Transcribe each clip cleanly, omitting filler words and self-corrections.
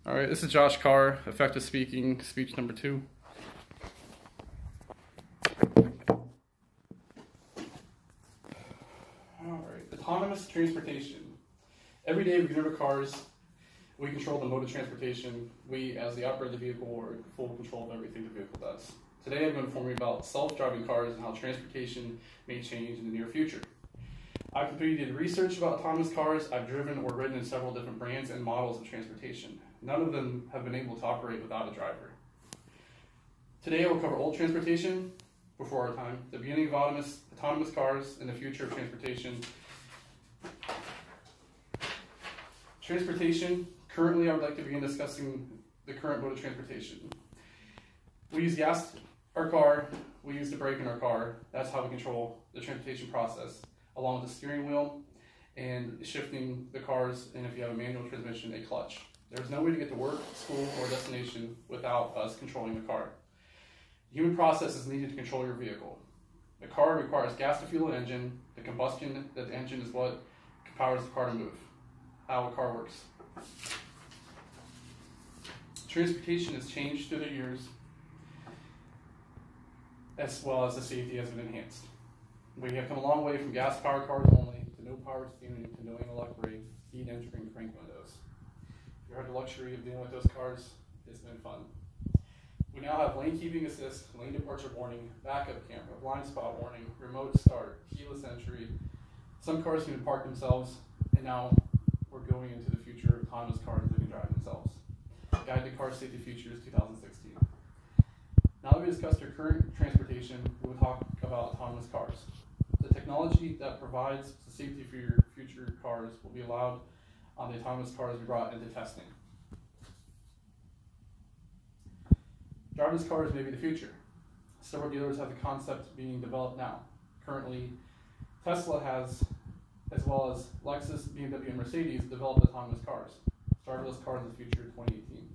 All right, this is Josh Carr, Effective Speaking, speech number 2. All right, autonomous transportation. Every day we get into cars, we control the mode of transportation. We, as the operator of the vehicle, are in full control of everything the vehicle does. Today I'm going to inform you about self-driving cars and how transportation may change in the near future. I've completed research about autonomous cars. I've driven or ridden in several different brands and models of transportation. None of them have been able to operate without a driver. Today I will cover old transportation, before our time, the beginning of autonomous cars, and the future of transportation. Transportation, currently I would like to begin discussing the current mode of transportation. We use gas in our car, we use the brake in our car. That's how we control the transportation process, along with the steering wheel and shifting the cars, and if you have a manual transmission, a clutch. There's no way to get to work, school, or destination without us controlling the car. The human process is needed to control your vehicle. The car requires gas to fuel an engine. The combustion of the engine is what powers the car to move. How a car works. Transportation has changed through the years, as well as the safety has been enhanced. We have come a long way from gas-powered cars only to no power steering to no analog brakes, heat entering crank windows. If you had the luxury of dealing with those cars, it's been fun. We now have lane keeping assist, lane departure warning, backup camera, blind spot warning, remote start, keyless entry. Some cars can park themselves, and now we're going into the future of autonomous cars that can drive themselves. Guide to Car Safety Futures 2016. Now that we discussed our current transportation, we will talk about autonomous cars. The technology that provides the safety for your future cars will be allowed on the autonomous cars we brought into testing. Driverless cars may be the future. Several dealers have the concept being developed now. Currently, Tesla has, as well as Lexus, BMW, and Mercedes, developed autonomous cars. Driverless cars in the future 2018.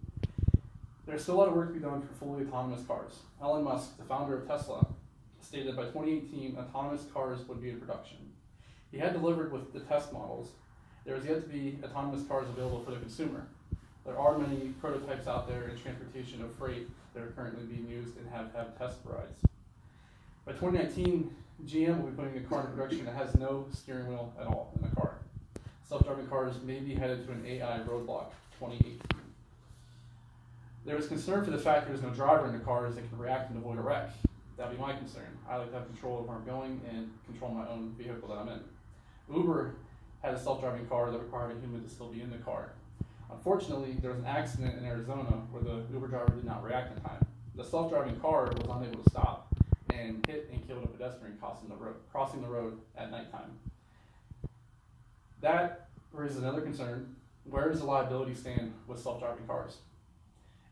There's still a lot of work to be done for fully autonomous cars. Elon Musk, the founder of Tesla, stated that by 2018, autonomous cars would be in production. He had delivered with the test models. There is yet to be autonomous cars available for the consumer. There are many prototypes out there in transportation of freight that are currently being used and have had test rides. By 2019, GM will be putting a car in production that has no steering wheel at all in the car. Self-driving cars may be headed to an AI roadblock 2018. There is concern for the fact there is no driver in the cars that can react and avoid a wreck. That would be my concern. I like to have control of where I'm going and control my own vehicle that I'm in. Uber had a self-driving car that required a human to still be in the car. Unfortunately, there was an accident in Arizona where the Uber driver did not react in time. The self-driving car was unable to stop and hit and killed a pedestrian crossing the road at nighttime. That raises another concern. Where does the liability stand with self-driving cars?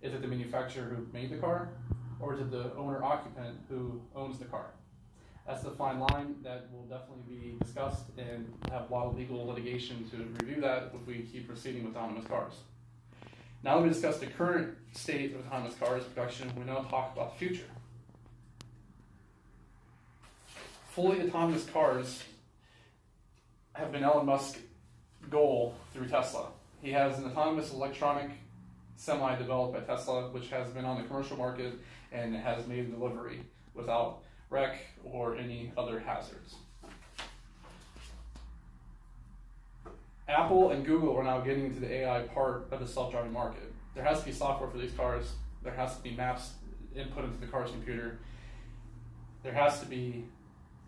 Is it the manufacturer who made the car, or is it the owner-occupant who owns the car? That's the fine line that will definitely be discussed and have a lot of legal litigation to review that if we keep proceeding with autonomous cars. Now that we discussed the current state of autonomous cars production, we now talk about the future. Fully autonomous cars have been Elon Musk's goal through Tesla. He has an autonomous electronic semi developed by Tesla, which has been on the commercial market and has made delivery without wreck or any other hazards. Apple and Google are now getting into the AI part of the self-driving market. There has to be software for these cars. There has to be maps input into the car's computer. There has to be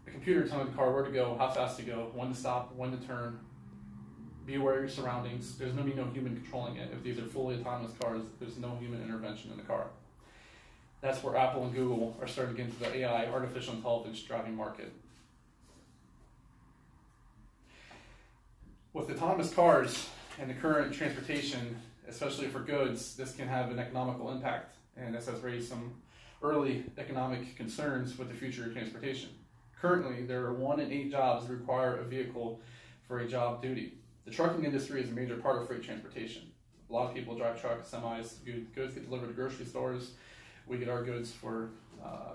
a computer telling the car where to go, how fast to go, when to stop, when to turn. Be aware of your surroundings. There's going to be no human controlling it. If these are fully autonomous cars, there's no human intervention in the car. That's where Apple and Google are starting to get into the AI, artificial intelligence driving market. With autonomous cars and the current transportation, especially for goods, this can have an economical impact, and this has raised some early economic concerns with the future of transportation. Currently, there are 1 in 8 jobs that require a vehicle for a job duty. The trucking industry is a major part of freight transportation. A lot of people drive trucks, semis, goods get delivered to grocery stores. We get our goods for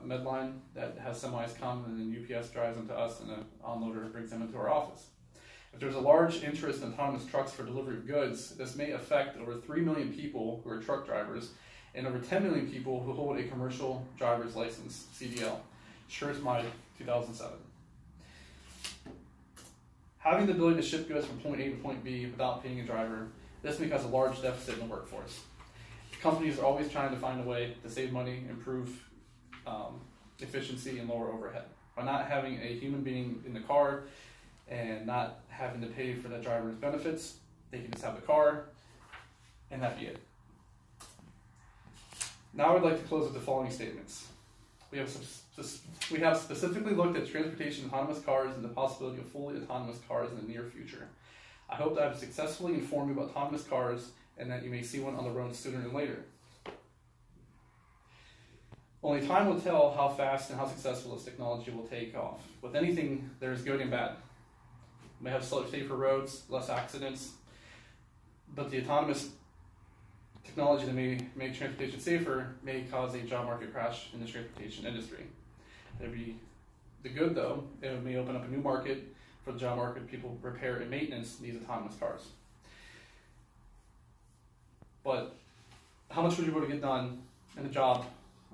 Medline that has semis come, and then UPS drives them to us, and an onloader brings them into our office. If there's a large interest in autonomous trucks for delivery of goods, this may affect over 3 million people who are truck drivers and over 10 million people who hold a commercial driver's license, CDL. SureSmile 2007. Having the ability to ship goods from point A to point B without paying a driver, this may cause a large deficit in the workforce. Companies are always trying to find a way to save money, improve efficiency, and lower overhead. By not having a human being in the car and not having to pay for that driver's benefits, they can just have the car and that be it. Now I'd like to close with the following statements. We have specifically looked at transportation autonomous cars and the possibility of fully autonomous cars in the near future. I hope that I've successfully informed you about autonomous cars and that you may see one on the road sooner than later. Only time will tell how fast and how successful this technology will take off. With anything, there is good and bad. We may have safer roads, less accidents, but the autonomous technology that may make transportation safer may cause a job market crash in the transportation industry. There'd be the good though, it may open up a new market for the job market. People repair and maintenance these autonomous cars. But how much would you be able to get done in a job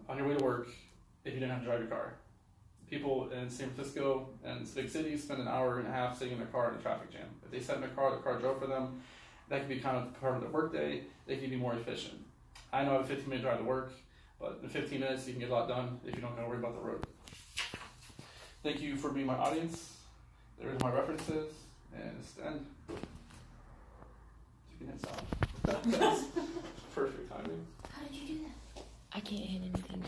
on your way to work if you didn't have to drive your car? People in San Francisco and big cities spend an hour and a half sitting in their car in a traffic jam. If they sat in their car, the car drove for them. That could be kind of part of their workday. They can be more efficient. I know I have a 15-minute drive to work, but in 15 minutes you can get a lot done if you don't have to worry about the road. Thank you for being my audience. There's my references, and it's the end. You can hit stop. That's perfect timing. How did you do that? I can't hit anything.